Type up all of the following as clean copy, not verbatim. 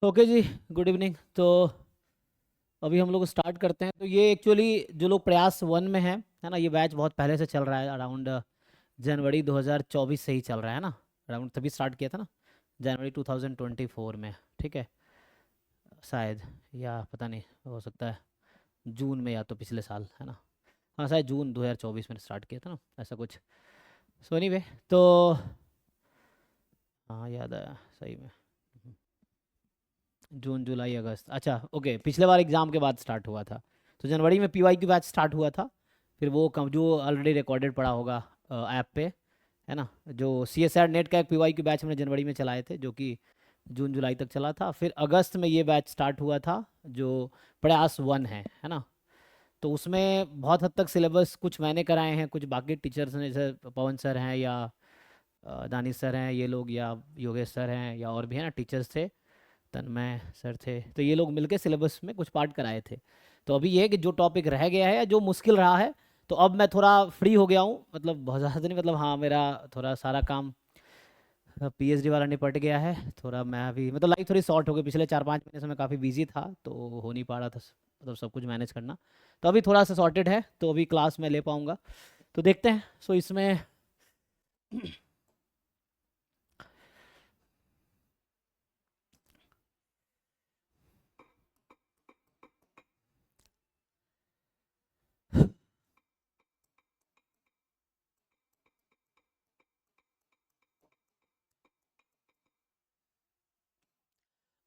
Okay जी। Good evening. तो अभी हम लोग स्टार्ट करते हैं। तो ये एक्चुअली जो लोग प्रयास वन में है ना, ये बैच बहुत पहले से चल रहा है। अराउंड जनवरी 2024 से ही चल रहा है ना। अराउंड तभी स्टार्ट किया था ना, जनवरी 2024 में। ठीक है, शायद, या पता नहीं, हो सकता है जून में, या तो पिछले साल, है ना। हाँ, शायद जून 2024 में स्टार्ट किया था ना, ऐसा कुछ। सो एनीवे, तो हाँ, याद आया सही में। जून जुलाई अगस्त, अच्छा ओके, पिछले बार एग्ज़ाम के बाद स्टार्ट हुआ था। तो जनवरी में पीवाई की बैच स्टार्ट हुआ था। फिर वो कम जो ऑलरेडी रिकॉर्डेड पड़ा होगा ऐप पे, है ना। जो सी एस आर नेट का एक पीवाई की बैच हमने जनवरी में चलाए थे, जो कि जून जुलाई तक चला था। फिर अगस्त में ये बैच स्टार्ट हुआ था, जो प्रयास वन है ना। तो उसमें बहुत हद तक सिलेबस कुछ मैंने कराए हैं, कुछ बाकी टीचर्स ने, जैसे पवन सर हैं, या दानिश सर हैं, ये लोग, या योगेश सर हैं, या और भी है ना टीचर्स थे, तन्मय सर थे। तो ये लोग मिलके सिलेबस में कुछ पार्ट कराए थे। तो अभी ये है कि जो टॉपिक रह गया है या जो मुश्किल रहा है, तो अब मैं थोड़ा फ्री हो गया हूँ, मतलब बहुत ज़्यादा नहीं, मतलब हाँ, मेरा थोड़ा सारा काम पीएचडी वाला निपट गया है। थोड़ा मैं अभी, मतलब लाइफ थोड़ी शॉर्ट हो गई, पिछले 4-5 महीने से मैं काफ़ी बिजी था, तो हो नहीं पा रहा था मतलब सब कुछ मैनेज करना। तो अभी थोड़ा सा सॉर्टेड है, तो अभी क्लास में ले पाऊँगा। तो देखते हैं। सो इसमें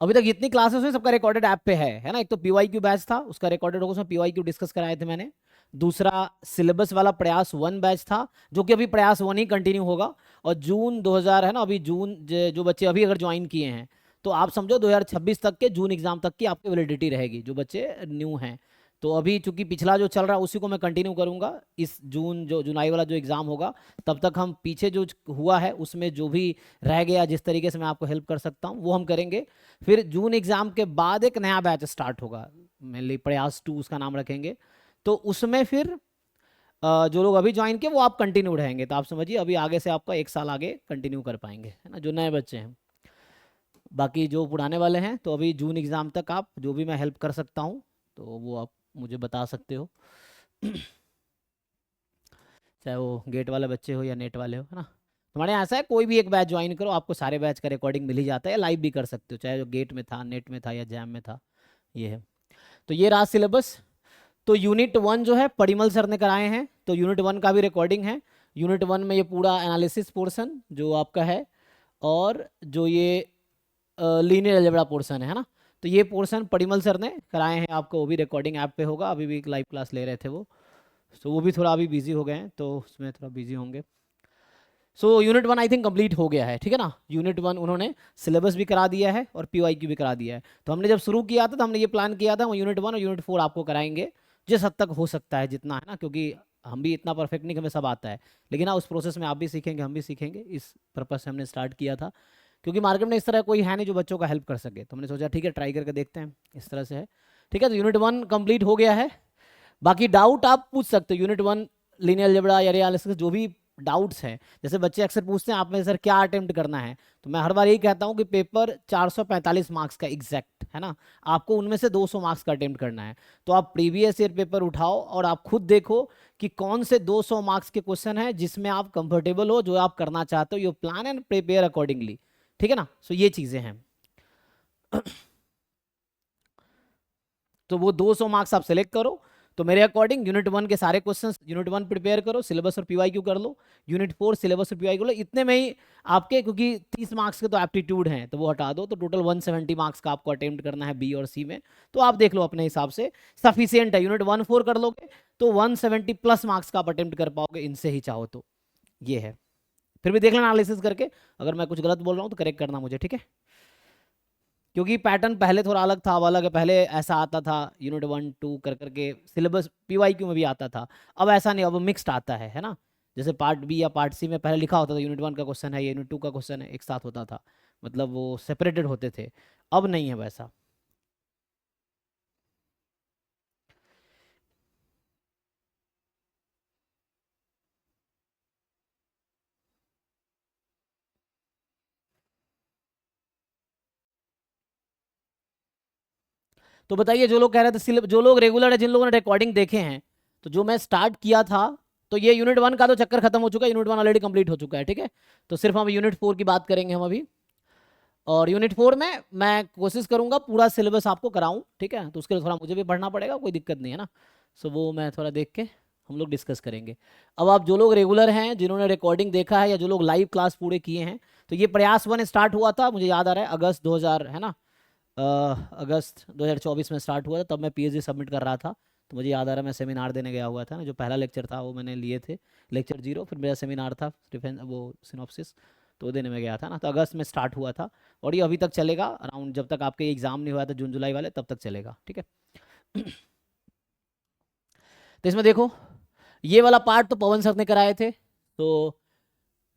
अभी तक जितनी क्लासेस हुई सबका रिकॉर्डेड ऐप पे है ना। एक तो पीवाई क्यू बैच था, उसका रिकॉर्डेड होगा, उसमें पीवाई क्यू डिस्कस कराए थे मैंने। दूसरा सिलेबस वाला प्रयास वन बैच था, जो कि अभी प्रयास वन ही कंटिन्यू होगा। और जून 2000 है ना, अभी जून जो बच्चे अभी अगर ज्वाइन किए हैं, तो आप समझो 2026 तक के जून एग्जाम तक की आपकी वैलिडिटी रहेगी, जो बच्चे न्यू हैं। तो अभी चूंकि पिछला जो चल रहा है उसी को मैं कंटिन्यू करूंगा। इस जून जो जुलाई वाला जो एग्ज़ाम होगा, तब तक हम पीछे जो हुआ है उसमें जो भी रह गया, जिस तरीके से मैं आपको हेल्प कर सकता हूँ वो हम करेंगे। फिर जून एग्जाम के बाद एक नया बैच स्टार्ट होगा, मेनली प्रयास टू उसका नाम रखेंगे। तो उसमें फिर जो लोग अभी ज्वाइन किए वो आप कंटिन्यू रहेंगे, तो आप समझिए अभी आगे से आपका 1 साल आगे कंटिन्यू कर पाएंगे, है ना, जो नए बच्चे हैं। बाकी जो पुराने वाले हैं, तो अभी जून एग्जाम तक आप जो भी मैं हेल्प कर सकता हूँ, तो वो आप मुझे बता सकते हो। चाहे वो गेट वाले बच्चे हो या नेट वाले हो, है ना। हमारे यहाँ ऐसा है, कोई भी एक बैच ज्वाइन करो, आपको सारे बैच का रिकॉर्डिंग मिल ही जाता है, या लाइव भी कर सकते हो, चाहे जो गेट में था, नेट में था, या जैम में था। ये है। तो ये रहा सिलेबस। तो यूनिट वन जो है परिमल सर ने कराए हैं, तो यूनिट वन का भी रिकॉर्डिंग है। यूनिट वन में ये पूरा एनालिसिस पोर्शन जो आपका है, और जो ये लीनियर अलजेब्रा पोर्शन है ना, तो ये पोर्शन परिमल सर ने कराए हैं आपको। वो भी रिकॉर्डिंग ऐप पे होगा, अभी भी एक लाइव क्लास ले रहे थे वो। तो वो भी थोड़ा अभी बिजी हो गए हैं, तो उसमें थोड़ा बिजी होंगे। So unit one I think complete हो गया है, ठीक है ना। यूनिट वन उन्होंने सिलेबस भी करा दिया है और पीवाई क्यू भी करा दिया है। तो हमने जब शुरू किया था, तो हमने ये प्लान किया था वो यूनिट वन और यूनिट फोर आपको कराएंगे, जिस हद तक हो सकता है, जितना, है ना, क्योंकि हम भी इतना परफेक्ट नहीं कि हमें सब आता है। लेकिन हाँ, उस प्रोसेस में आप भी सीखेंगे, हम भी सीखेंगे, इस पर्पज से हमने स्टार्ट किया था। क्योंकि मार्केट में इस तरह कोई है नहीं जो बच्चों का हेल्प कर सके, तो हमने सोचा ठीक है, ट्राई करके देखते हैं, इस तरह से है। ठीक है, तो यूनिट वन कंप्लीट हो गया है। बाकी डाउट आप पूछ सकते हो, यूनिट वन लीनियर अलजेब्रा या एनालिसिस जो भी डाउट्स हैं। जैसे बच्चे अक्सर पूछते हैं आप में, सर क्या अटेम्प्ट करना है, तो मैं हर बार यही कहता हूँ कि पेपर 445 मार्क्स का एग्जैक्ट है ना, आपको उनमें से 200 मार्क्स का अटेम्प्ट करना है। तो आप प्रीवियस ईयर पेपर उठाओ और आप खुद देखो कि कौन से 200 मार्क्स के क्वेश्चन है जिसमें आप कंफर्टेबल हो, जो आप करना चाहते हो, you plan and prepare accordingly. ठीक है ना। सो ये चीज़ें हैं। तो वो 200 मार्क्स आप सेलेक्ट करो। तो मेरे अकॉर्डिंग यूनिट वन के सारे क्वेश्चंस यूनिट वन प्रिपेयर करो, सिलेबस और पीवाई क्यू कर लो। यूनिट फोर सिलेबस और पीवाई क्यू लो, इतने में ही आपके, क्योंकि 30 मार्क्स के तो एप्टीट्यूड हैं, तो वो हटा दो, तो टोटल 170 मार्क्स का आपको अटेम्प्ट करना है बी और सी में। तो आप देख लो अपने हिसाब से सफिशियंट है। यूनिट वन फोर कर लोगे तो 170 प्लस मार्क्स का आप अटेम्प्ट कर पाओगे इनसे ही, चाहो तो। ये है। फिर भी देख लेना एनालिसिस करके, अगर मैं कुछ गलत बोल रहा हूँ तो करेक्ट करना मुझे, ठीक है। क्योंकि पैटर्न पहले थोड़ा अलग था, अब अलग है। पहले ऐसा आता था, यूनिट वन टू कर करके सिलेबस पीवाई क्यू में भी आता था। अब ऐसा नहीं, अब मिक्स्ड आता है ना। जैसे पार्ट बी या पार्ट सी में पहले लिखा होता था यूनिट वन का क्वेश्चन है, ये यूनिट टू का क्वेश्चन है, एक साथ होता था, मतलब वो सेपरेटेड होते थे। अब नहीं है वैसा। तो बताइए, जो लोग कह रहे थे, जो लोग रेगुलर है, जिन लोगों ने रिकॉर्डिंग देखे हैं, तो जो मैं स्टार्ट किया था, तो ये यूनिट 1 का तो चक्कर खत्म हो चुका है, यूनिट 1 ऑलरेडी कंप्लीट हो चुका है, ठीक है। तो सिर्फ हम यूनिट 4 की बात करेंगे हम अभी। और यूनिट 4 में मैं कोशिश करूंगा पूरा सिलेबस आपको कराऊं, ठीक है। तो उसके लिए थोड़ा मुझे भी पढ़ना पड़ेगा, कोई दिक्कत नहीं है ना। सो वो मैं थोड़ा देख के हम लोग डिस्कस करेंगे। अब आप जो लोग रेगुलर हैं, जिन्होंने रिकॉर्डिंग देखा है, या जो लोग लाइव क्लास पूरे किए हैं, तो ये प्रयास 1 स्टार्ट हुआ था, मुझे याद आ रहा है अगस्त 2000 है ना, अगस्त 2024 में स्टार्ट हुआ था। तब मैं पीएचडी सबमिट कर रहा था, तो मुझे याद आ रहा है मैं सेमिनार देने गया हुआ था ना, जो पहला लेक्चर था वो मैंने लिए थे, लेक्चर 0। फिर मेरा सेमिनार था डिफेंस, वो सिनॉप्सिस, तो देने में गया था ना। तो अगस्त में स्टार्ट हुआ था, और ये अभी तक चलेगा अराउंड, जब तक आपके एग्जाम नहीं हुआ था जून जुलाई वाले, तब तक चलेगा, ठीक है। तो इसमें देखो, ये वाला पार्ट तो पवन सर ने कराए थे, तो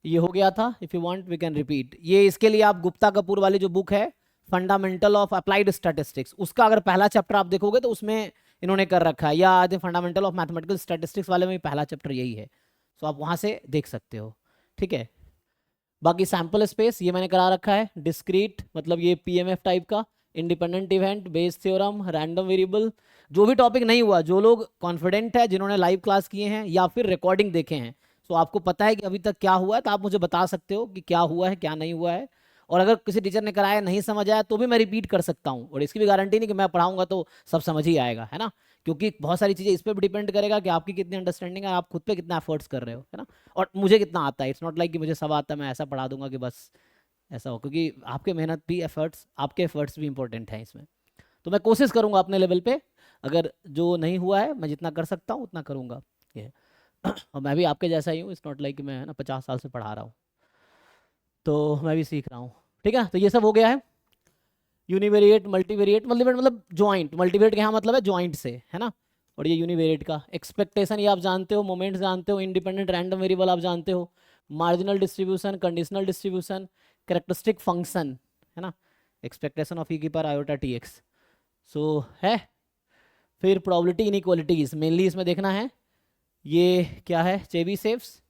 ये हो गया था। If you want we can repeat. ये इसके लिए आप गुप्ता कपूर वाली जो बुक है, फंडामेंटल ऑफ अप्लाइड स्टैटिस्टिक्स, उसका अगर पहला चैप्टर आप देखोगे तो उसमें इन्होंने कर रखा है, या I think fundamental of mathematical statistics वाले में पहला चैप्टर यही है। तो आप वहां से देख सकते हो, ठीक है। बाकी सैंपल स्पेस ये मैंने करा रखा है, डिस्क्रीट मतलब ये पीएमएफ टाइप का, independent event, Bayes theorem, random variable. जो भी टॉपिक नहीं हुआ, जो लोग कॉन्फिडेंट है, जिन्होंने लाइव क्लास किए हैं या फिर रिकॉर्डिंग देखे हैं, तो आपको पता है कि अभी तक क्या हुआ है, तो आप मुझे बता सकते हो कि क्या हुआ है क्या नहीं हुआ है। और अगर किसी टीचर ने कराया नहीं समझ आया तो भी मैं रिपीट कर सकता हूँ, और इसकी भी गारंटी नहीं कि मैं पढ़ाऊंगा तो सब समझ ही आएगा, है ना। क्योंकि बहुत सारी चीज़ें इस पर भी डिपेंड करेगा कि आपकी कितनी अंडरस्टैंडिंग है, आप खुद पे कितना एफर्ट्स कर रहे हो, है ना। और मुझे कितना आता है, इट्स नॉट लाइक कि मुझे सब आता है मैं ऐसा पढ़ा दूंगा कि बस ऐसा हो, क्योंकि आपके मेहनत भी एफर्ट्स, आपके एफर्ट्स भी इंपॉर्टेंट हैं इसमें। तो मैं कोशिश करूंगा अपने लेवल पे, अगर जो नहीं हुआ है मैं जितना कर सकता हूँ उतना करूंगा, ये। और मैं भी आपके जैसा ही हूँ, इट्स नॉट लाइक कि मैं है ना 50 साल से पढ़ा रहा हूँ, तो मैं भी सीख रहा हूँ, ठीक है। तो ये सब हो गया है। यूनिवेरिएट, मल्टीवेरिएट, मतलब ज्वाइंट, मल्टीवेरिएट का यहाँ मतलब है ज्वाइंट से, है ना। और ये यूनिवेरिएट का एक्सपेक्टेशन ये आप जानते हो, मोमेंट्स जानते हो, इंडिपेंडेंट रैंडम वेरिएबल आप जानते हो, marginal distribution, conditional distribution, characteristic function, है ना, एक्सपेक्टेशन ऑफ ई की पर आयोटा टी एक्स, सो है। फिर प्रोबेबिलिटी इनइक्वालिटीज मेनली इसमें देखना है। ये क्या है, चेबीशेव्स,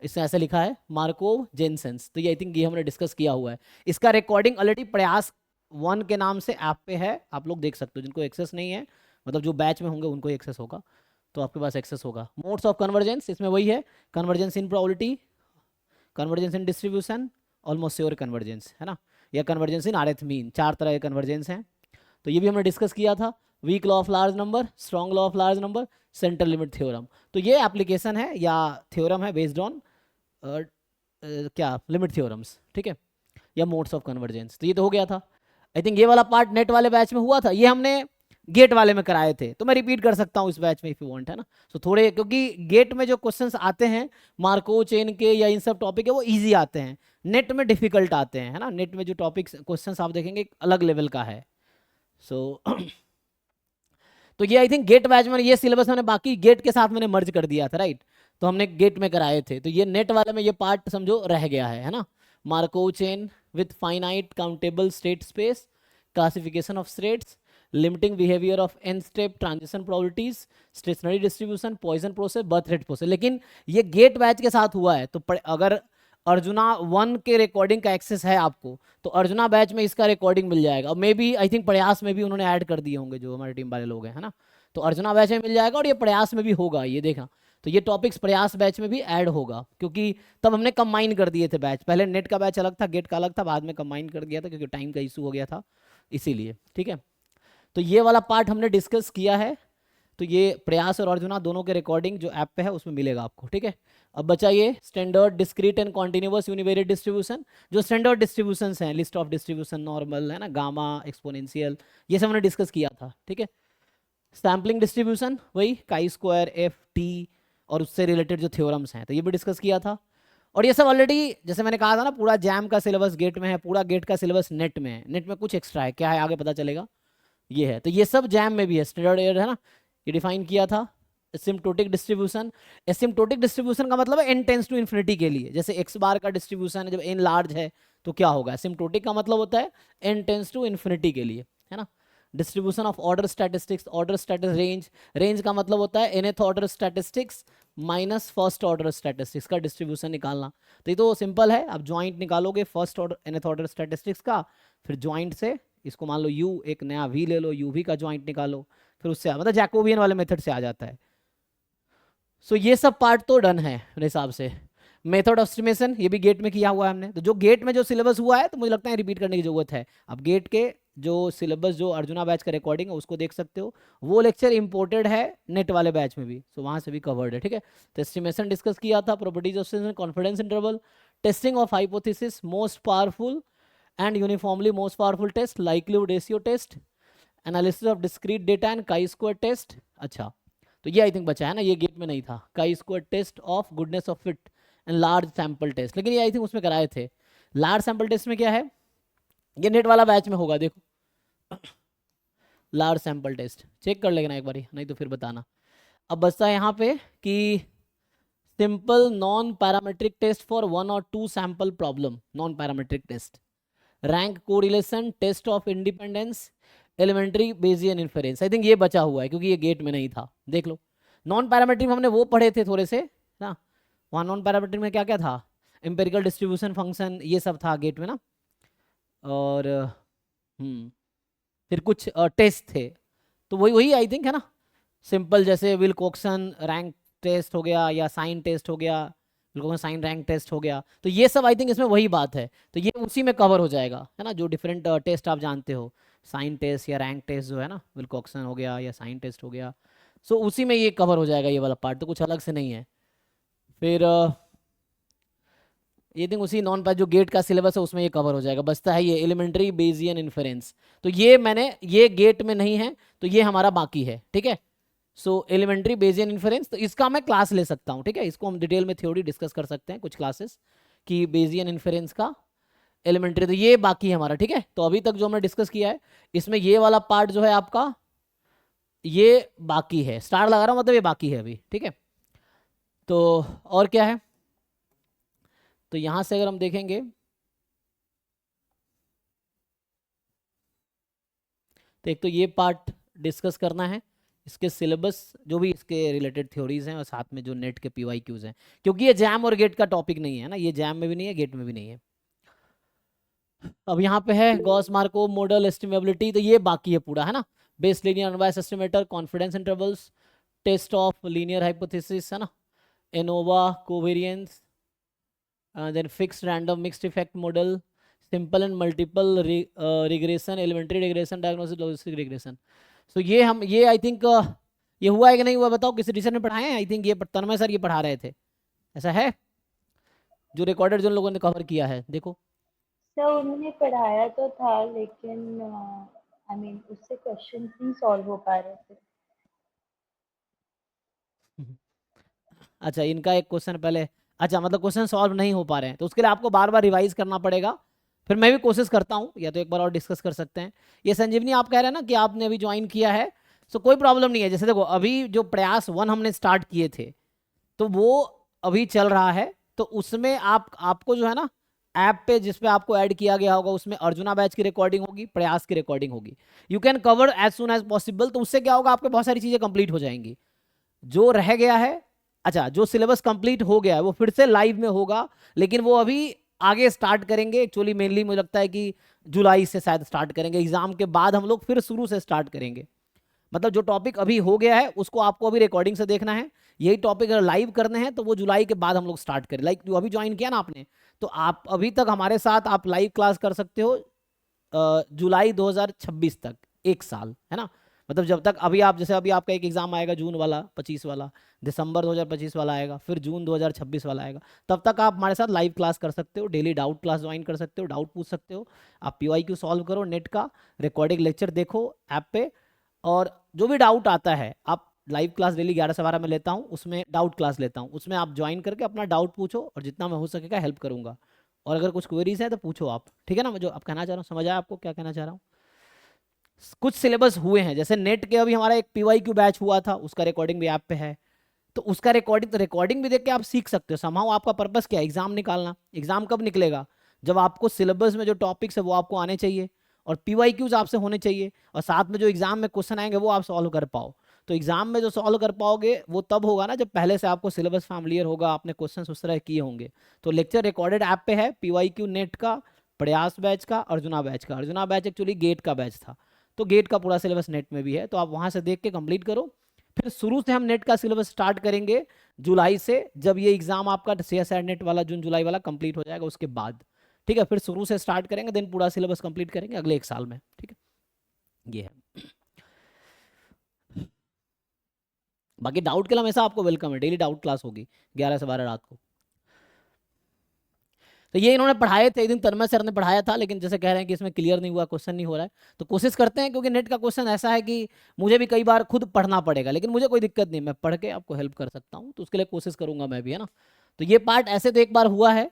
इसमें ऐसे लिखा है मार्कोव जेनसेंस, तो ये आई थिंक ये हमने डिस्कस किया हुआ है। इसका रिकॉर्डिंग ऑलरेडी प्रयास 1 के नाम से ऐप पे है, आप लोग देख सकते हो। जिनको एक्सेस नहीं है, मतलब जो बैच में होंगे उनको एक्सेस होगा, तो आपके पास एक्सेस होगा। मोड्स ऑफ कन्वर्जेंस इसमें वही है, कन्वर्जेंस इन प्रोबेबिलिटी, कन्वर्जेंस इन डिस्ट्रीब्यूशन, ऑलमोस्ट श्योर कन्वर्जेंस, है ना, या कन्वर्जेंस इन आरएथ मीन, 4 तरह के कन्वर्जेंस हैं। तो ये भी हमने डिस्कस किया था। Weak law of large number, strong law of large number, central limit theorem, तो ये एप्लीकेशन है या थ्योरम है बेस्ड ऑन क्या, लिमिट थ्योरम्स, ठीक है, या मोड्स ऑफ कन्वर्जेंस। तो ये तो हो गया था। आई थिंक ये वाला पार्ट नेट वाले बैच में हुआ था, ये हमने गेट वाले में कराए थे, तो मैं रिपीट कर सकता हूँ इस बैच में इफ यू वांट, है ना। तो थोड़े, क्योंकि गेट में जो क्वेश्चंस आते हैं मार्को चेन के या इन सब टॉपिक है वो इजी आते हैं, नेट में डिफिकल्ट आते हैं, है ना। नेट में जो टॉपिक्स क्वेश्चंस आप देखेंगे एक अलग लेवल का है। सो तो ये आई थिंक गेट बैच में ये सिलेबस मैंने बाकी गेट के साथ मैंने मर्ज कर दिया था, राइट। तो हमने गेट में कराए थे, तो ये नेट वाले में ये पार्ट समझो रह गया है ना। Markov chain with finite countable state space, classification of states, limiting behaviour of n step transition probabilities, stationary distribution, Poisson process, birth rate process. लेकिन ये गेट बैच के साथ हुआ है, तो अगर अर्जुना 1 के रिकॉर्डिंग का एक्सेस है आपको, तो अर्जुना बैच में इसका रिकॉर्डिंग मिल जाएगा। और मे बी आई थिंक प्रयास में भी उन्होंने ऐड कर दिए होंगे, जो हमारे टीम वाले लोग हैं, है ना। तो अर्जुना बैच में मिल जाएगा, और ये प्रयास में भी होगा, ये देखा। तो ये टॉपिक्स प्रयास बैच में भी ऐड होगा, क्योंकि तब हमने कंबाइन कर दिए थे बैच, पहले नेट का बैच अलग था, गेट का अलग था, बाद में कंबाइन कर दिया था क्योंकि टाइम का इशू हो गया था, इसीलिए, ठीक है। तो ये वाला पार्ट हमने डिस्कस किया है। तो ये प्रयास और अर्जुना दोनों के रिकॉर्डिंग जो ऐप पे है उसमें मिलेगा आपको, ठीक है। अब बचा ये standard, discrete and continuous univariate distribution. जो स्टैंडर्ड डिस्ट्रीब्यूशंस हैं, लिस्ट ऑफ डिस्ट्रीब्यूशन, नॉर्मल, है ना, गामा, एक्सपोनेंशियल, ये सब हमने डिस्कस किया था, ठीक है। सैम्पलिंग डिस्ट्रीब्यूशन वही काई स्क्वायर, एफ टी, और उससे रिलेटेड जो थ्योरम्स हैं, तो ये भी डिस्कस किया था। और ये सब ऑलरेडी, जैसे मैंने कहा था ना, पूरा जैम का सिलेबस गेट में है, पूरा गेट का सिलेबस नेट में है। नेट में कुछ एक्स्ट्रा है, क्या है आगे पता चलेगा, ये है। तो ये सब जैम में भी है, स्टैंडर्ड एयर, है ना, ये डिफाइन किया था। एसिम्प्टोटिक डिस्ट्रीब्यूशन, एसिम्प्टोटिक डिस्ट्रीब्यूशन का मतलब है n टेंस टू इन्फिनिटी के लिए। जैसे x बार का डिस्ट्रीब्यूशन है, जब n लार्ज है तो क्या होगा, एसिम्प्टोटिक का मतलब होता है n टेंस टू इन्फिनिटी के लिए, है ना। Distribution of order statistics, order statistics range, range का मतलब होता है nth order statistics minus first order statistics का डिस्ट्रीब्यूशन निकालना। तो ये तो सिंपल है, आप ज्वाइंट निकालोगे first order nth order statistics का, फिर ज्वाइंट से इसको मान लो u, एक नया v ले लो, uv का ज्वाइंट निकालो, फिर उससे मतलब जैकोबियन वाले मेथड से आ जाता है। सो ये सब पार्ट तो डन है मेरे हिसाब से। मेथड ऑफ एस्टिमेशन ये भी गेट में किया हुआ है हमने, तो जो गेट में जो सिलेबस हुआ है तो मुझे लगता है रिपीट करने की जरूरत है। अब गेट के जो सिलेबस जो अर्जुना बैच का रिकॉर्डिंग है उसको देख सकते हो, वो लेक्चर इंपोर्टेड है नेट वाले बैच में भी, तो वहाँ से भी कवर्ड है, ठीक है। तो एस्टिमेशन डिस्कस किया था, properties of confidence interval, testing of hypothesis, most powerful and uniformly most powerful test, likelihood ratio test, analysis of discrete data and chi square test. अच्छा, तो ये आई थिंक बचा है ना, ये गेट में नहीं था, chi square test of goodness of fit and large sample test, लेकिन ये आई थिंक उसमें कराए थे। लार्ज सैंपल टेस्ट में क्या है, ये नेट वाला बैच में होगा, देखो लार्ज सैंपल टेस्ट चेक कर लेना एक बारी, नहीं तो फिर बताना। अब बचता है यहाँ पे कि simple non parametric test for 1 और 2 sample problem, non parametric test, rank correlation, test of independence, elementary Bayesian inference. I think ये बचा हुआ है क्योंकि ये गेट में नहीं था, देख लो। नॉन पैरामेट्रिक हमने वो पढ़े थे थोड़े से ना, वहाँ नॉन पैरामेट्रिक में क्या क्या था, एम्पेरिकल डिस्ट्रीब्यूशन फंक्शन, ये सब था गेट में ना, और फिर कुछ टेस्ट थे, तो वही वही आई थिंक है ना, सिंपल जैसे विल्कोक्सन रैंक टेस्ट हो गया या साइन टेस्ट हो गया, विल्कोक्सन साइन रैंक टेस्ट हो गया, तो ये सब आई थिंक इसमें वही बात है, तो ये उसी में कवर हो जाएगा, है ना, जो डिफरेंट टेस्ट आप जानते हो, साइन टेस्ट या रैंक टेस्ट जो है ना, विल्कोक्सन हो गया या साइन टेस्ट हो गया, सो उसी में ये कवर हो जाएगा, ये वाला पार्ट तो कुछ अलग से नहीं है। फिर ये थिंक उसी नॉन पैच जो गेट का सिलेबस है उसमें ये कवर हो जाएगा। बचता है ये एलिमेंट्री बेसियन इन्फेरेंस, तो ये मैंने, ये गेट में नहीं है तो ये हमारा बाकी है, ठीक है। सो एलिमेंट्री बेसियन इन्फेरेंस, तो इसका मैं क्लास ले सकता हूँ, ठीक है, इसको हम डिटेल में थ्योरी डिस्कस कर सकते हैं कुछ क्लासेस कि बेसियन इन्फेरेंस का एलिमेंट्री, तो ये बाकी है हमारा, ठीक है। तो अभी तक जो हमने डिस्कस किया है इसमें ये वाला पार्ट जो है आपका ये बाकी है, स्टार लगा रहा हूँ मतलब ये बाकी है अभी, ठीक है। तो और क्या है, तो यहां से अगर हम देखेंगे तो एक तो ये पार्ट डिस्कस करना है, इसके सिलेबस जो भी इसके रिलेटेड थ्योरीज हैं और साथ में जो नेट के PYQs हैं, क्योंकि ये जैम और गेट का टॉपिक नहीं है ना, ये जैम में भी नहीं है गेट में भी नहीं है। अब यहाँ पे है गॉस मार्कोव मॉडल एस्टिमेबिलिटी, तो ये बाकी है पूरा, है ना, best linear unbiased estimator, confidence intervals, test of linear hypothesis, है ना, ANOVA covariance, then fixed random mixed effect model, simple and multiple regression, elementary regression, diagnostic logistic regression. So ये हम, ये आई थिंक ये हुआ है कि नहीं हुआ बताओ, किसी टीचर ने पढ़ाए हैं, आई थिंक ये तन्मय सर ये पढ़ा रहे थे, ऐसा है जो रिकॉर्डेड जो लोगों ने कवर किया है, देखो सर उन्होंने पढ़ाया तो था लेकिन आई मीन उससे क्वेश्चंस नहीं सॉल्व हो पा रहे थे। अच्छा, इनका एक क्वेश्चन पहले, अच्छा मतलब क्वेश्चन सॉल्व नहीं हो पा रहे हैं, तो उसके लिए आपको बार बार रिवाइज करना पड़ेगा, फिर मैं भी कोशिश करता हूँ, या तो एक बार और डिस्कस कर सकते हैं। ये संजीवनी आप कह रहे हैं ना कि आपने अभी ज्वाइन किया है, सो कोई प्रॉब्लम नहीं है, जैसे देखो अभी जो प्रयास 1 हमने स्टार्ट किए थे तो वो अभी चल रहा है, तो उसमें आपको जो है ना ऐप पे जिस पे आपको ऐड किया गया होगा उसमें अर्जुना बैच की रिकॉर्डिंग होगी, प्रयास की रिकॉर्डिंग होगी, you can cover as soon as possible, तो उससे क्या होगा आपके बहुत सारी चीजें कंप्लीट हो जाएंगी। जो रह गया है, अच्छा जो सिलेबस कंप्लीट हो गया है वो फिर से लाइव में होगा, लेकिन वो अभी आगे स्टार्ट करेंगे, एक्चुअली मेनली मुझे लगता है कि जुलाई से शायद स्टार्ट करेंगे, एग्जाम के बाद हम लोग फिर शुरू से स्टार्ट करेंगे। मतलब जो टॉपिक अभी हो गया है उसको आपको अभी रिकॉर्डिंग से देखना है, यही टॉपिक अगर लाइव करने हैं तो वो जुलाई के बाद हम लोग स्टार्ट करें, लाइक जो अभी ज्वाइन किया ना आपने, तो आप अभी तक हमारे साथ आप लाइव क्लास कर सकते हो जुलाई 2026 तक, 1 साल, है ना। मतलब जब तक अभी आप, जैसे अभी आपका एक एग्जाम आएगा जून वाला 25 वाला, दिसंबर 2025 वाला आएगा, फिर जून 2026 वाला आएगा, तब तक आप हमारे साथ लाइव क्लास कर सकते हो, डेली डाउट क्लास ज्वाइन कर सकते हो, डाउट पूछ सकते हो, आप PYQ सॉल्व करो, नेट का रिकॉर्डिंग लेक्चर देखो ऐप पे, और जो भी डाउट आता है आप, लाइव क्लास डेली 11 से 12 में लेता हूँ, उसमें डाउट क्लास लेता हूँ, उसमें आप ज्वाइन करके अपना डाउट पूछो और जितना मैं हो सकेगा हेल्प करूंगा, और अगर कुछ क्वेरीज है तो पूछो आप, ठीक है ना। मैं जो आप कहना चाह रहा हूँ समझ आया आपको क्या कहना चाह रहा हूँ। कुछ सिलेबस हुए हैं, जैसे नेट के अभी हमारा एक PYQ बैच हुआ था, उसका रिकॉर्डिंग भी ऐप पे है, तो उसका रिकॉर्डिंग, तो रिकॉर्डिंग भी देख के आप सीख सकते हो समहाउ। आपका पर्पस क्या है, एग्जाम निकालना, एग्जाम कब निकलेगा, जब आपको सिलेबस में जो टॉपिक्स है वो आपको आने चाहिए और PYQs आपसे होने चाहिए, और साथ में जो एग्जाम में क्वेश्चन आएंगे वो आप सॉल्व कर पाओ। तो एग्जाम में जो सॉल्व कर पाओगे वो तब होगा ना जब पहले से आपको सिलेबस फैमिलियर होगा, आपने क्वेश्चन उस तरह किए होंगे। तो लेक्चर रिकॉर्डेड ऐप पे है PYQ नेट का, प्रयास बैच का, अर्जुना बैच का। अर्जुना बैच एक्चुअली गेट का बैच था, तो गेट का पूरा सिलेबस नेट में भी है, तो आप वहाँ से देख के कंप्लीट करो। फिर शुरू से हम नेट का सिलेबस स्टार्ट करेंगे जुलाई से, जब ये एग्जाम आपका CSIR नेट वाला जून जुलाई वाला कंप्लीट हो जाएगा उसके बाद। ठीक है, फिर शुरू से स्टार्ट करेंगे, देन पूरा सिलेबस कंप्लीट करेंगे अगले 1 साल में। ठीक है, ये है। बाकी डाउट के लिए हमेशा आपको वेलकम है, डेली डाउट क्लास होगी 11 से 12 रात को। तो ये इन्होंने पढ़ाए थे, एक दिन तन्मय सर ने पढ़ाया था, लेकिन जैसे कह रहे हैं कि इसमें क्लियर नहीं हुआ, क्वेश्चन नहीं हो रहा है, तो कोशिश करते हैं, क्योंकि नेट का क्वेश्चन ऐसा है कि मुझे भी कई बार खुद पढ़ना पड़ेगा, लेकिन मुझे कोई दिक्कत नहीं, मैं पढ़ के आपको हेल्प कर सकता हूँ, तो उसके लिए कोशिश करूंगा मैं भी, है ना। तो ये पार्ट ऐसे तो एक बार हुआ है,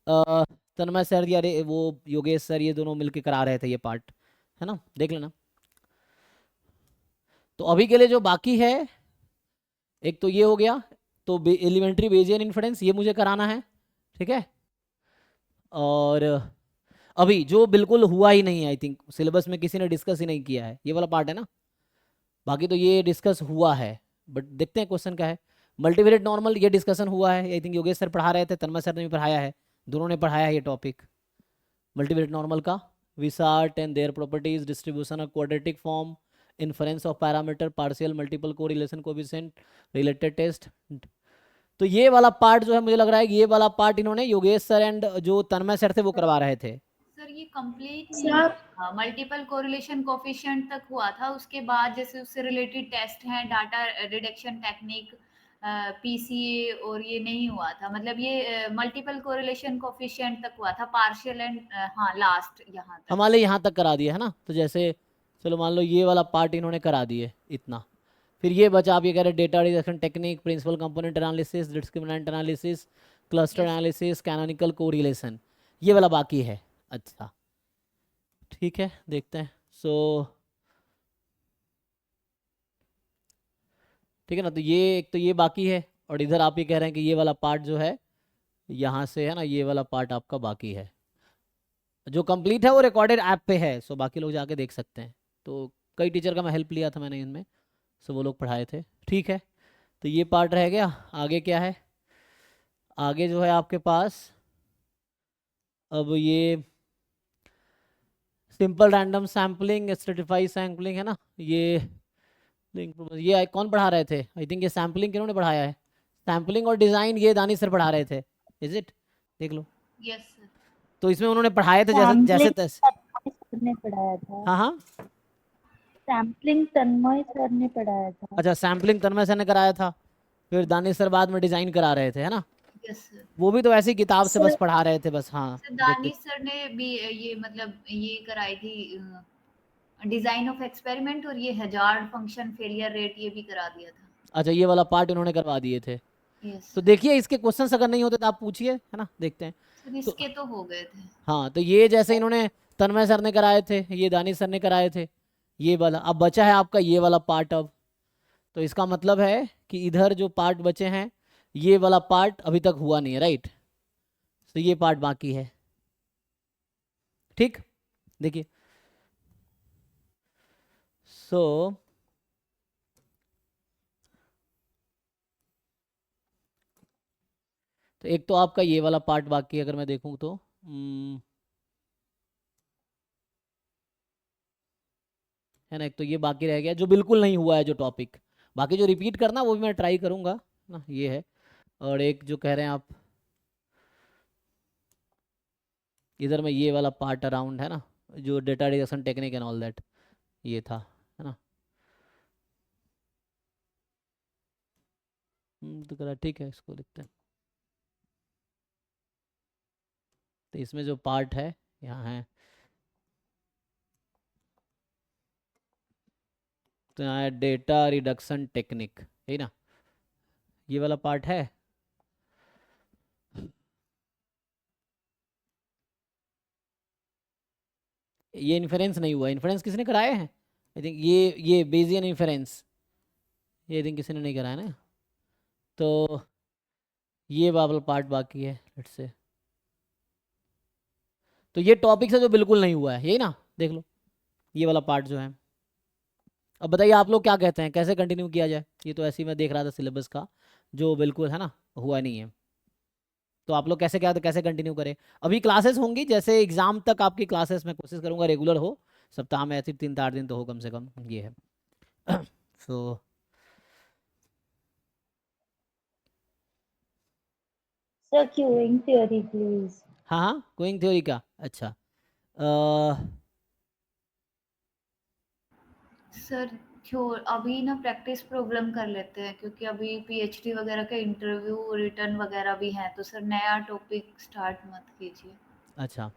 तन्मय सर या वो योगेश सर, ये दोनों मिलकर करा रहे थे ये पार्ट, है ना, देख लेना। तो अभी के लिए जो बाकी है, एक तो ये हो गया, तो एलिमेंट्री बेजियन इन्फरेंस ये मुझे कराना है, ठीक है। और अभी जो बिल्कुल हुआ ही नहीं है, आई थिंक सिलेबस में किसी ने डिस्कस ही नहीं किया है, ये वाला पार्ट है ना। बाकी तो ये डिस्कस हुआ है, बट देखते हैं क्वेश्चन क्या है। मल्टीवेरिएट नॉर्मल ये डिस्कशन हुआ है, आई थिंक योगेश सर पढ़ा रहे थे, तन्मय सर ने भी पढ़ाया है, दोनों ने पढ़ाया है ये टॉपिक मल्टीवेरिएट नॉर्मल का। Wishart and their properties, distribution of quadratic form, inference of parameter, partial multiple correlation coefficient, related test. तो ये वाला पार्ट जो है, मुझे लग रहा है कि ये वाला पार्ट इन्होंने योगेश सर एंड जो तन्मय सर थे वो करवा रहे थे। सर ये कंप्लीट नहीं हुआ, मल्टीपल कोरिलेशन कोफिशिएंट तक हुआ था, उसके बाद जैसे उससे रिलेटेड टेस्ट हैं, डाटा रिडक्शन टेक्निक, पीसीए, और ये नहीं हुआ था, मतलब ये मल्टीपल कोरिलेशन कोफिशिएंट तक हुआ था, पार्शियल एंड हाँ लास्ट यहाँ तक हमारे यहाँ तक करा दिया है ना। तो जैसे चलो मान लो ये वाला पार्ट इन्होंने करा दिए इतना, फिर ये बचा, आप ये कह रहे data reduction technique, principal component analysis, discriminant analysis, cluster analysis, canonical correlation, ये वाला बाकी है। अच्छा ठीक है, देखते हैं। ठीक है ना, तो ये एक तो ये बाकी है, और इधर आप ये कह रहे हैं कि ये वाला पार्ट जो है यहाँ से, है ना, ये वाला पार्ट आपका बाकी है, जो कंप्लीट है वो रिकॉर्डेड ऐप पे है, सो बाकी लोग जाके देख सकते हैं। तो कई टीचर का मैं हेल्प लिया था मैंने इनमें, सो वो लोग पढ़ाए थे। ठीक है, तो ये पार्ट रह गया। आगे क्या है, आगे जो है आपके पास अब ये simple random sampling, Stratify sampling, है ना। ये कौन पढ़ा रहे थे, आई थिंक ये सैम्पलिंग किन्होंने पढ़ाया है, सैम्पलिंग और डिज़ाइन ये दानिश सर पढ़ा रहे थे, इज इट, देख लो। Yes sir. तो इसमें उन्होंने पढ़ाए थे जैसे जैसे तैसे। तन्मय सर ने पढ़ाया था। हाँ हाँ, सैम्पलिंग तन्मय सर ने पढ़ाया था। अच्छा सैम्पलिंग तन्मय सर ने कराया था, फिर दानिश सर बाद में डिज़ाइन करा रहे थे, है ना। Yes sir. वो भी तो ऐसी किताब से बस पढ़ा रहे थे बस। हाँ सर दानिश सर ने भी ये मतलब ये कराई थी, डिजाइन ऑफ एक्सपेरिमेंट, और ये हजार्ड फंक्शन फेलियर रेट ये भी करा दिया था। अच्छा, ये वाला पार्ट इन्होंने करवा दिए थे। यस। तो देखिए इसके क्वेश्चंस अगर नहीं होते तो आप पूछिए, है ना, देखते हैं। सर इसके तो हो गए थे। हाँ, तो ये जैसे इन्होंने तन्मय सर ने कराए थे, ये दानिश सर ने कराए थे, ये वाला अब बचा है आपका ये वाला पार्ट। अब तो इसका मतलब है कि इधर जो पार्ट बचे हैं, ये वाला पार्ट अभी तक हुआ नहीं है, राइट। तो ये पार्ट बाकी है, ठीक। देखिए सो तो एक तो आपका ये वाला पार्ट बाकी है, अगर मैं देखूं तो है ना, एक तो ये बाकी रह गया जो बिल्कुल नहीं हुआ है जो टॉपिक। बाकी जो रिपीट करना वो भी मैं ट्राई करूंगा ना, ये है। और एक जो कह रहे हैं आप इधर में ये वाला पार्ट अराउंड, है ना, जो data reduction technique and all that, ये था, है ना। तो करा ठीक है, इसको लिखते हैं। तो इसमें जो पार्ट है यहाँ है, तो यहाँ है डेटा रिडक्शन टेक्निक, है ना, ये वाला पार्ट है। ये इन्फ्रेंस नहीं हुआ, इन्फ्रेंस किसने कराया है, आई थिंक ये बेजियन इन्फ्रेंस, ये आई थिंक किसी ने नहीं कराया ना। तो ये वाला पार्ट बाकी है, लेट्स से। तो ये टॉपिक से जो बिल्कुल नहीं हुआ है, यही ना, देख लो ये वाला पार्ट जो है। अब बताइए आप लोग क्या कहते हैं, कैसे कंटिन्यू किया जाए। ये तो ऐसे ही मैं देख रहा था सिलेबस का, जो बिल्कुल है ना हुआ नहीं है। तो आप लोग कैसे कंटिन्यू करें। अभी क्लासेस होंगी, जैसे एग्जाम तक आपकी क्लासेस मैं कोशिश करूंगा रेगुलर हो, सप्ताह में ऐसे 3-4 दिन तो हो कम से कम, ये है। सो Sir, queuing theory, please. हाँ हाँ, गोइंग थ्योरी का, अच्छा। सर छोड़, अभी ना प्रैक्टिस प्रॉब्लम कर लेते हैं क्योंकि अभी पीएचडी वगैरह का इंटरव्यू रिटर्न वगैरह भी है, तो सर नया टॉपिक स्टार्ट मत कीजिए। अच्छा,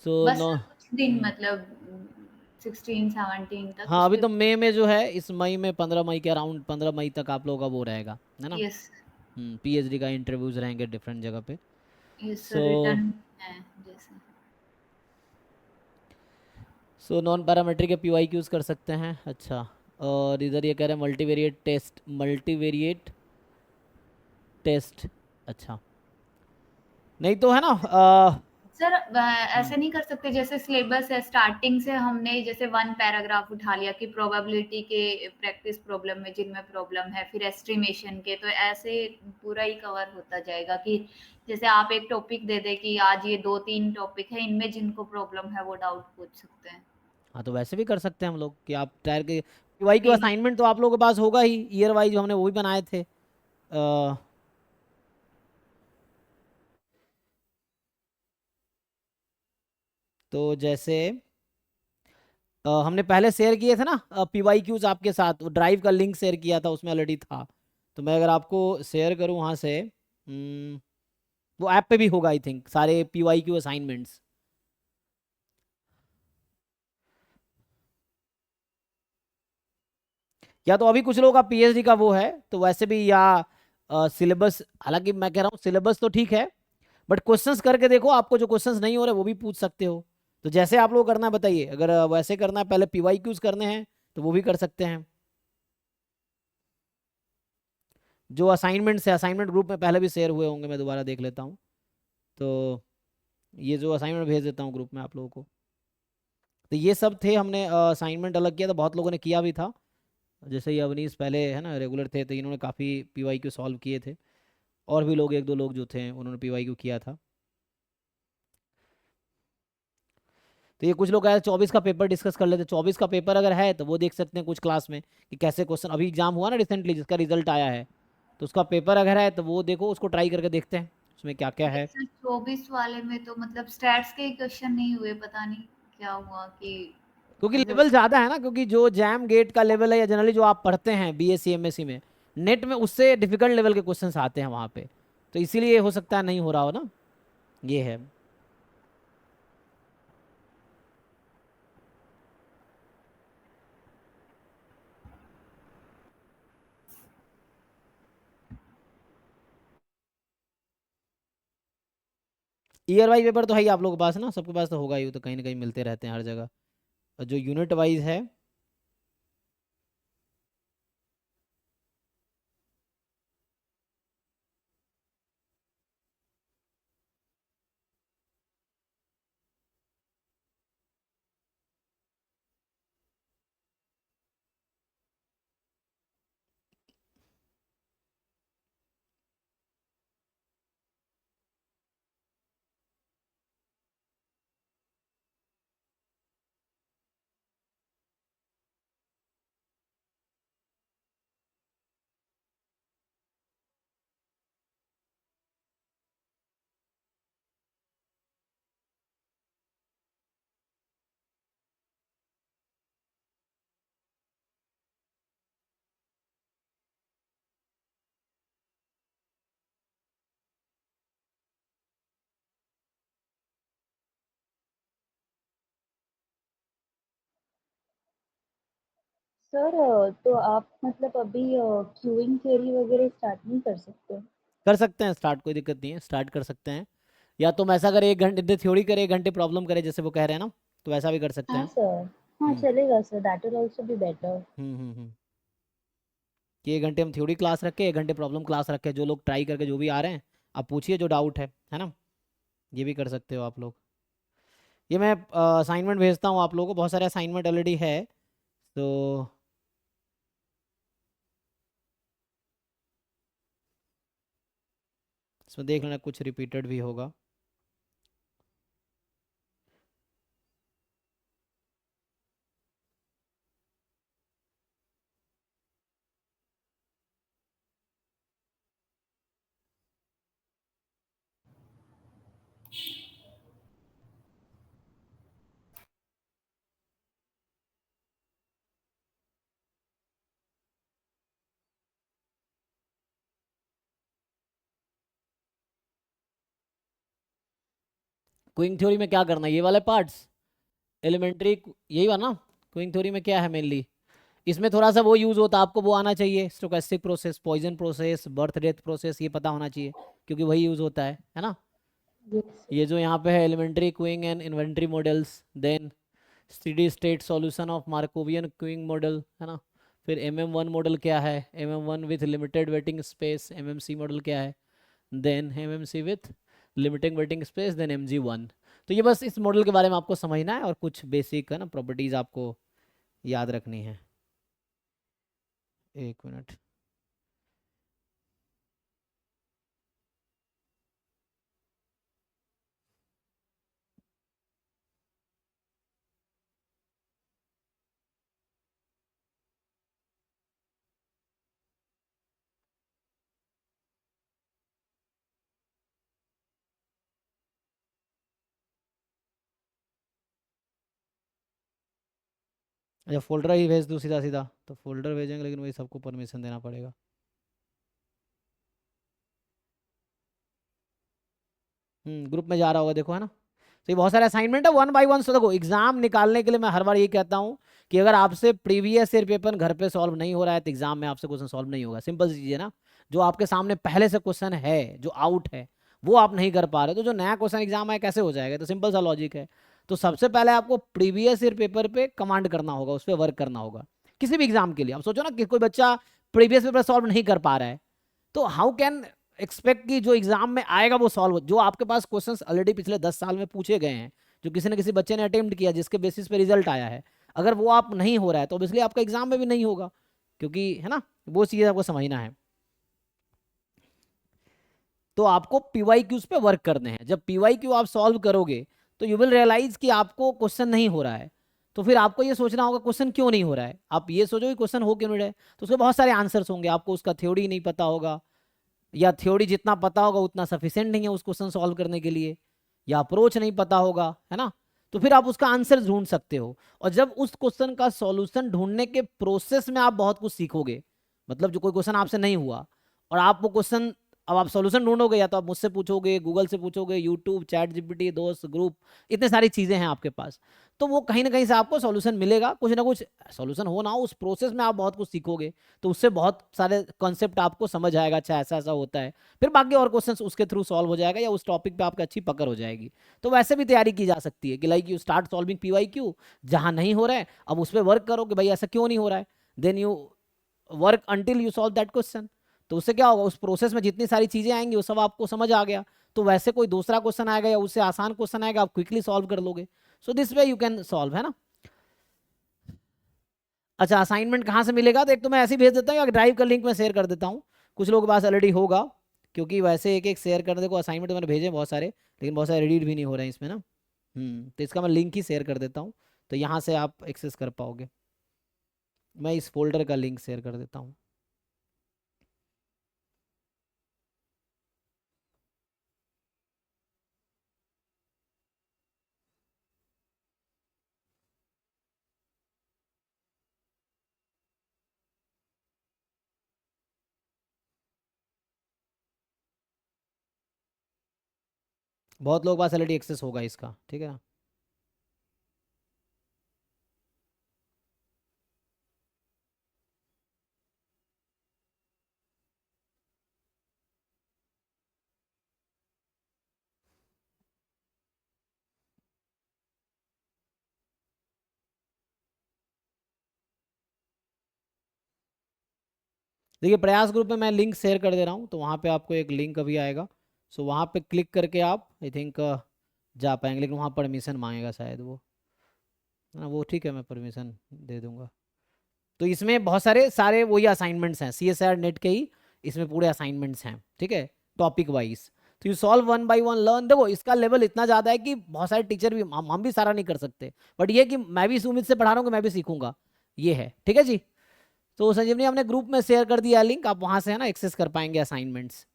सो बस नो। सर कुछ दिन मतलब 16-17 तक, हाँ, अभी उसके तो मई में जो है, इस मई में 15 मई के अराउंड, 15 मई तक आप लोगों का वो रहेगा, है ना। यस पीएचडी का इंटरव्यूज रहेंगे डिफरेंट जगह पे। यस सो सर रिटर्न है जैसे। नॉन पैरामेट्रिक के पीवाईक्यूज कर सकते हैं, अच्छा। और इधर ये कह रहे हैं मल्टीवेरिएट टेस्ट, अच्छा। नहीं तो है ना, सर हम्म, ऐसे नहीं कर सकते जैसे सिलेबस है, स्टार्टिंग से हमने जैसे वन पैराग्राफ उठा लिया कि प्रोबेबिलिटी के प्रैक्टिस प्रॉब्लम में जिनमें प्रॉब्लम है, फिर एस्टिमेशन के, तो ऐसे पूरा ही कवर होता जाएगा कि जैसे आप एक टॉपिक दे दे कि आज ये 2-3 टॉपिक है, इनमें जिनको प्रॉब्लम है वो डाउट पूछ सकते हैं। हाँ तो वैसे भी कर सकते हैं हम लोग कि आप टायर के पीवाईक्यू तीन असाइनमेंट तो आप लोगों के पास होगा ही, ईयर वाइज हमने वो भी बनाए थे। तो जैसे हमने पहले शेयर किए थे ना पीवाईक्यूज आपके साथ, वो ड्राइव का लिंक शेयर किया था, उसमें ऑलरेडी था। तो मैं अगर आपको शेयर करूँ वहाँ से, वो ऐप पे भी होगा आई थिंक, सारे पीवाईक्यू असाइनमेंट्स। या तो अभी कुछ लोगों का पीएचडी का वो है तो वैसे भी, या सिलेबस, हालांकि मैं कह रहा हूँ सिलेबस तो ठीक है, बट क्वेश्चंस करके देखो, आपको जो क्वेश्चंस नहीं हो रहे वो भी पूछ सकते हो। तो जैसे आप लोग करना है बताइए, अगर वैसे करना है, पहले पीवाईक्यूज करने हैं तो वो भी कर सकते हैं। जो असाइनमेंट्स है, असाइनमेंट ग्रुप में पहले भी शेयर हुए होंगे, मैं दोबारा देख लेता हूँ। तो ये जो असाइनमेंट भेज देता हूँ ग्रुप में आप लोगों को, तो ये सब थे, हमने असाइनमेंट अलग किया था, बहुत लोगों ने किया भी था। जैसे ये अवनीश पहले है ना रेगुलर थे, तो इन्होंने काफ़ी पीवाईक्यू सॉल्व किए थे, और भी लोग 1-2 लोग जो थे उन्होंने पीवाईक्यू किया था। तो ये कुछ लोग आए 24 का पेपर डिस्कस कर लेते, 24 का पेपर अगर है तो वो देख सकते हैं कुछ क्लास में कि कैसे क्वेश्चन, अभी एग्जाम हुआ ना रिसेंटली जिसका रिजल्ट आया है, तो उसका पेपर अगर है तो वो देखो, उसको ट्राई करके देखते हैं उसमें क्या क्या है। सर 24 वाले में तो मतलब स्टैट्स के क्वेश्चन नहीं हुए, पता नहीं क्या हुआ कि क्योंकि मतलब। लेवल ज़्यादा है ना, क्योंकि जो जैम गेट का लेवल है, या जनरली जो आप पढ़ते हैं बीएससी एमएससी में, नेट में उससे डिफिकल्ट लेवल के क्वेश्चंस आते हैं वहाँ पे, तो इसीलिए हो सकता है नहीं हो रहा हो ना, ये है। ईयर वाइज पेपर तो है ही आप लोगों के पास ना, सबके पास तो होगा ही, वो तो कहीं ना कहीं मिलते रहते हैं हर जगह। और जो यूनिट वाइज है, सर तो आप मतलब अभी क्यूइंग थ्योरी वगैरह स्टार्ट नहीं कर सकते? कर सकते हैं स्टार्ट, कोई दिक्कत नहीं है, स्टार्ट कर सकते हैं। या तुम ऐसा करें 1 घंटे थ्योरी करे, 1 घंटे प्रॉब्लम करे, जैसे वो कह रहे हैं ना, तो ऐसा भी कर सकते हाँ हैं। सर, हाँ हम्म चलेगा sir, that will also be better. कि 1 घंटे हम थ्योरी क्लास रखे, 1 घंटे प्रॉब्लम क्लास रखे, जो लोग ट्राई करके जो भी आ रहे हैं आप पूछिए जो डाउट है ना, ये भी कर सकते हो आप लोग। ये मैं असाइनमेंट भेजता हूँ आप लोगों को, बहुत सारे असाइनमेंट ऑलरेडी है, तो इसमें देख लेना कुछ रिपीटेड भी होगा। क्विंग थ्योरी में क्या करना है, ये वाले पार्ट्स एलिमेंट्री यही हुआ ना। क्विंग थ्योरी में क्या है मेनली, इसमें थोड़ा सा वो यूज होता है, आपको वो आना चाहिए, stochastic process, Poisson process, birth death process, ये पता होना चाहिए क्योंकि वही यूज होता है ना। Yes, sir. ये जो यहाँ पे है elementary queueing and inventory models, then steady state solution of Markovian queueing model, है ना। फिर MM1 मॉडल क्या है, MM1 with limited waiting space, MMC model क्या है, then MMC with limiting waiting space, then MG1। तो ये बस इस मॉडल के बारे में आपको समझना है और कुछ बेसिक है ना प्रॉपर्टीज आपको याद रखनी है। एक मिनट, अच्छा फोल्डर ही भेज दूँ सीधा सीधा, तो फोल्डर भेजेंगे लेकिन वही सबको परमिशन देना पड़ेगा। ग्रुप में जा रहा होगा देखो, है ना। तो ये बहुत सारे असाइनमेंट है 1 बाय 1। सो देखो एग्जाम निकालने के लिए मैं हर बार ये कहता हूँ कि अगर आपसे प्रीवियस ईयर पेपर घर पे सॉल्व नहीं हो रहा है तो एग्जाम में आपसे क्वेश्चन सॉल्व नहीं होगा। सिंपल सी चीज है ना, जो आपके सामने पहले से क्वेश्चन है जो आउट है वो आप नहीं कर पा रहे, तो जो नया क्वेश्चन एग्जाम आए कैसे हो जाएगा। तो सिंपल सा लॉजिक है। तो सबसे पहले आपको प्रीवियस ईयर पेपर पे कमांड करना होगा, उस पर वर्क करना होगा किसी भी एग्जाम के लिए। आप सोचो ना कि कोई बच्चा प्रीवियस पेपर सॉल्व नहीं कर पा रहा है, तो हाउ कैन एक्सपेक्ट कि जो एग्जाम में आएगा वो सॉल्व हो। जो आपके पास क्वेश्चंस ऑलरेडी पिछले 10 साल में पूछे गए हैं, जो किसी न किसी बच्चे ने अटेम्प्ट किया, जिसके बेसिस पे रिजल्ट आया है, अगर वो आप नहीं हो रहा है तो ऑब्वियसली आपका एग्जाम में भी नहीं होगा, क्योंकि है ना वो चीज़ आपको समझना है। तो आपको PYQs पे वर्क करने हैं। जब PYQ आप सॉल्व करोगे तो यू विल रियलाइज कि आपको क्वेश्चन नहीं हो रहा है। तो फिर आपको ये सोचना होगा क्वेश्चन क्यों नहीं हो रहा है। आप ये सोचो कि क्वेश्चन हो क्यों नहीं रहा है, तो उसके बहुत सारे आंसर्स होंगे। आपको उसका थ्योरी नहीं पता होगा, या थ्योरी जितना पता होगा उतना सफिशिएंट नहीं है उस क्वेश्चन सॉल्व करने के लिए, या अप्रोच नहीं पता होगा, है ना। तो फिर आप उसका आंसर ढूंढ सकते हो। और जब उस क्वेश्चन का सॉल्यूशन ढूंढने के प्रोसेस में आप बहुत कुछ सीखोगे, मतलब जो कोई क्वेश्चन आपसे नहीं हुआ और आप वो क्वेश्चन, अब आप सॉल्यूशन ढूंढोगे, या तो आप मुझसे पूछोगे, गूगल से पूछोगे, यूट्यूब, चैट जीपीटी, दोस्त, ग्रुप, इतने सारी चीजें हैं आपके पास। तो वो कहीं ना कहीं से आपको सॉल्यूशन मिलेगा, कुछ ना कुछ सॉल्यूशन हो ना हो, उस प्रोसेस में आप बहुत कुछ सीखोगे। तो उससे बहुत सारे कॉन्सेप्ट आपको समझ आएगा, अच्छा ऐसा ऐसा होता है। फिर बाकी और क्वेश्चंस उसके थ्रू सॉल्व हो जाएगा, या उस टॉपिक पे आपकी अच्छी पकड़ हो जाएगी। तो वैसे भी तैयारी की जा सकती है कि like you start solving PYQ, जहां नहीं हो रहा है अब उस पर वर्क करो कि भाई ऐसा क्यों नहीं हो रहा है, then you work until you solve that question. तो उससे क्या होगा, उस प्रोसेस में जितनी सारी चीजें आएंगी वो सब आपको समझ आ गया। तो वैसे कोई दूसरा क्वेश्चन आएगा या उससे आसान क्वेश्चन आएगा, आप क्विकली सॉल्व कर लोगे। So this way you can solve, है ना। अच्छा असाइनमेंट कहाँ से मिलेगा, तो एक तो मैं ऐसे ही भेज देता हूँ, या ड्राइव का लिंक मैं शेयर कर देता हूँ। कुछ लोगों के पास ऑलरेडी होगा, क्योंकि वैसे एक एक शेयर करने को असाइनमेंट मैंने भेजे बहुत सारे, लेकिन बहुत सारे रीड भी नहीं हो रहे हैं इसमें ना। तो इसका मैं लिंक ही शेयर कर देता हूँ, तो यहाँ से आप एक्सेस कर पाओगे। मैं इस फोल्डर का लिंक शेयर कर देता हूँ। बहुत लोग पास ऑलरेडी एक्सेस होगा इसका, ठीक है ना। देखिए प्रयास ग्रुप में मैं लिंक शेयर कर दे रहा हूँ, तो वहाँ पे आपको एक लिंक अभी आएगा। सो वहाँ पे क्लिक करके आप आई थिंक जा पाएंगे, लेकिन वहाँ परमिशन मांगेगा शायद वो, हाँ वो ठीक है, मैं परमिशन दे दूंगा। तो इसमें बहुत सारे सारे वही असाइनमेंट्स हैं, CSIR नेट के ही इसमें पूरे असाइनमेंट्स हैं, ठीक है, टॉपिक वाइज। तो you solve one by one learn. देखो इसका लेवल इतना ज़्यादा है कि बहुत सारे टीचर भी, हम भी सारा नहीं कर सकते, बट ये कि मैं भी इस उम्मीद से पढ़ा रहा हूँ कि मैं भी सीखूंगा, ये है। ठीक है जी। तो संजीवनी हमने ग्रुप में शेयर कर दिया लिंक, आप वहाँ से है ना एक्सेस कर पाएंगे असाइनमेंट्स,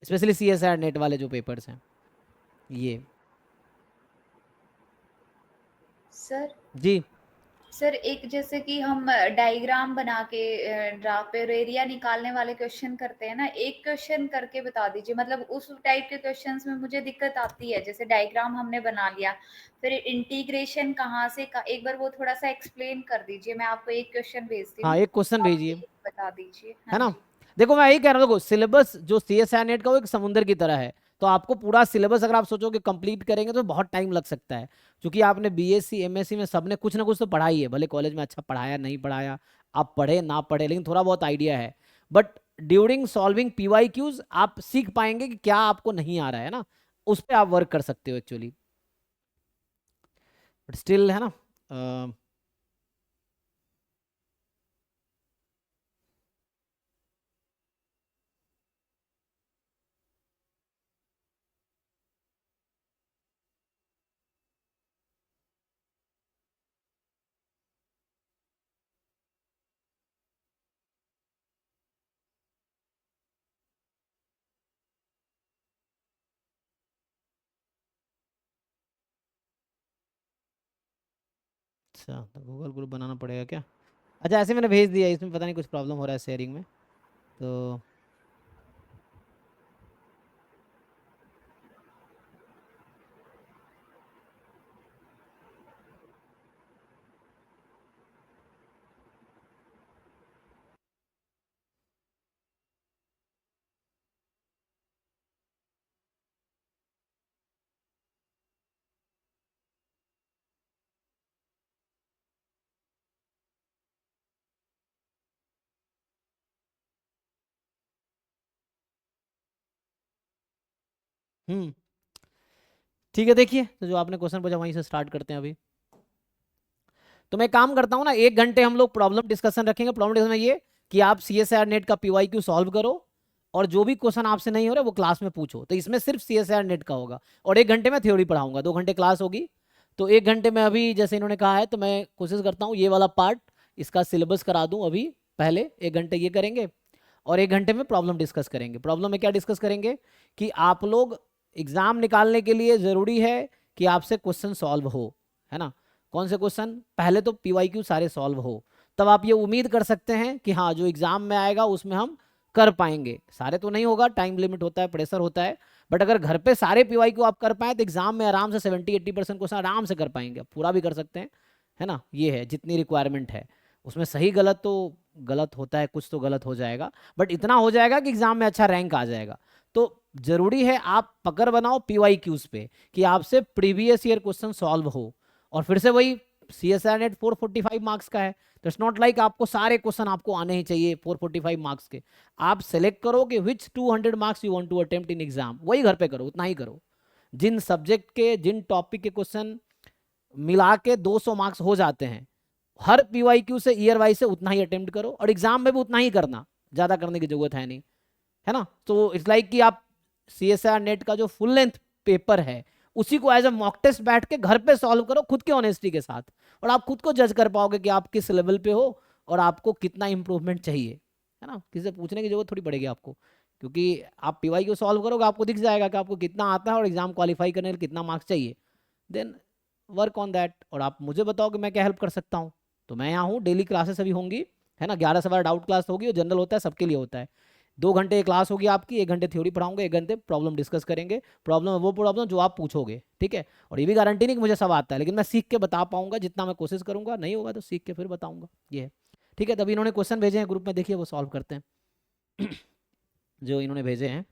स्पेशली CSIR नेट वाले जो पेपर्स हैं ये। सर जी सर एक जैसे कि हम डायग्राम बना के ड्राफ्ट पे एरिया निकालने वाले क्वेश्चन करते हैं ना, एक क्वेश्चन करके बता दीजिए, मतलब उस टाइप के क्वेश्चंस में मुझे दिक्कत आती है। जैसे डायग्राम हमने बना लिया, फिर इंटीग्रेशन कहाँ से एक बार वो थोड़ा सा एक्सप्लेन कर दीजिए। मैं आपको एक क्वेश्चन भेजती हाँ, हूँ, एक क्वेश्चन आप भेजिए, एक बता दीजिए। है हाँ ना। जी। देखो मैं यही कह रहा हूँ, देखो सिलेबस जो CSIR नेट का वो एक समुंदर की तरह है, तो आपको पूरा सिलेबस अगर आप सोचोगे कंप्लीट करेंगे तो बहुत टाइम लग सकता है, क्योंकि आपने BSc MSc में सबने कुछ ना कुछ तो पढ़ा ही है, भले कॉलेज में अच्छा पढ़ाया नहीं पढ़ाया, आप पढ़े ना पढ़े, लेकिन थोड़ा बहुत आइडिया है। बट ड्यूरिंग सॉल्विंग PYQs आप सीख पाएंगे कि क्या आपको नहीं आ रहा है ना, उस पर आप वर्क कर सकते हो एक्चुअली, बट स्टिल है ना। अच्छा, तो गूगल ग्रुप बनाना पड़ेगा क्या? अच्छा, ऐसे मैंने भेज दिया, इसमें पता नहीं कुछ प्रॉब्लम हो रहा है शेयरिंग में, तो ठीक है। देखिए, तो जो आपने क्वेश्चन पूछा वहीं से स्टार्ट करते हैं अभी। तो मैं काम करता हूँ ना, 1 घंटे हम लोग प्रॉब्लम डिस्कशन रखेंगे। प्रॉब्लम डिस्कशन में ये कि आप CSIR नेट का PYQ सॉल्व करो, और जो भी क्वेश्चन आपसे नहीं हो रहा वो क्लास में पूछो। तो इसमें सिर्फ CSIR नेट का होगा, और 1 घंटे में थ्योरी पढ़ाऊंगा, 2 घंटे क्लास होगी। तो 1 घंटे में अभी जैसे इन्होंने कहा है, तो मैं कोशिश करता हूँ ये वाला पार्ट इसका सिलेबस करा दूँ अभी पहले। 1 घंटे ये करेंगे, और 1 घंटे में प्रॉब्लम डिस्कस करेंगे। प्रॉब्लम में क्या डिस्कस करेंगे कि आप लोग एग्जाम निकालने के लिए ज़रूरी है कि आपसे क्वेश्चन सॉल्व हो, है ना। कौन से क्वेश्चन? पहले तो PYQ सारे सॉल्व हो, तब आप ये उम्मीद कर सकते हैं कि हाँ जो एग्जाम में आएगा उसमें हम कर पाएंगे। सारे तो नहीं होगा, टाइम लिमिट होता है, प्रेशर होता है, बट अगर घर पे सारे PYQ आप कर पाए तो एग्जाम में आराम से 70-80% क्वेश्चन आराम से कर पाएंगे, आप पूरा भी कर सकते हैं, है ना। ये है जितनी रिक्वायरमेंट है, उसमें सही गलत तो गलत होता है, कुछ तो गलत हो जाएगा, बट इतना हो जाएगा कि एग्जाम में अच्छा रैंक आ जाएगा। तो जरूरी है आप पकड़ बनाओ PYQs पे, कि आपसे प्रीवियस ईयर क्वेश्चन सॉल्व हो। और फिर से वही, CSIR नेट 445 मार्क्स का है, तो इट्स नॉट लाइक आपको सारे क्वेश्चन आपको आने ही चाहिए 445 मार्क्स के। आप सेलेक्ट करो कि which 200 marks you want to attempt in exam, वही घर पे करो, उतना ही करो। जिन सब्जेक्ट के, जिन टॉपिक के क्वेश्चन मिला के 200 मार्क्स हो जाते हैं, हर PYQ से ईयर वाइज से उतना ही अटेम्प्ट करो, और एग्जाम में भी उतना ही करना, ज्यादा करने की जरूरत है नहीं, है ना। तो इट्स लाइक कि आप CSIR नेट का जो फुल लेंथ पेपर है उसी को एज अ मॉक टेस्ट बैठ के घर पे सॉल्व करो खुद के ऑनेस्टी के साथ, और आप खुद को जज कर पाओगे कि आप किस लेवल पे हो और आपको कितना इंप्रूवमेंट चाहिए, है ना। किसी से पूछने की जरूरत थोड़ी पड़ेगी आपको, क्योंकि आप PYQ सॉल्व करोगे, आपको दिख जाएगा कि आपको कितना आता है और एग्जाम क्वालिफाई करने के लिए कितना मार्क्स चाहिए। देन वर्क ऑन दैट, और आप मुझे बताओ कि मैं क्या हेल्प कर सकता हूँ। तो मैं यहाँ हूँ, डेली क्लासेस अभी होंगी, है ना। 11 से 12 डाउट क्लास होगी, और जनरल होता है, सबके लिए होता है। 2 घंटे क्लास होगी आपकी, 1 घंटे थ्योरी पढ़ाऊंगा, 1 घंटे प्रॉब्लम डिस्कस करेंगे। प्रॉब्लम है वो प्रॉब्लम जो आप पूछोगे, ठीक है। और ये भी गारंटी नहीं कि मुझे सब आता है, लेकिन मैं सीख के बता पाऊंगा जितना मैं कोशिश करूंगा, नहीं होगा तो सीख के फिर बताऊंगा, ये है। ठीक है, तभी इन्होंने क्वेश्चन भेजे हैं ग्रुप में, देखिए वो सॉल्व करते हैं जो इन्होंने भेजे हैं।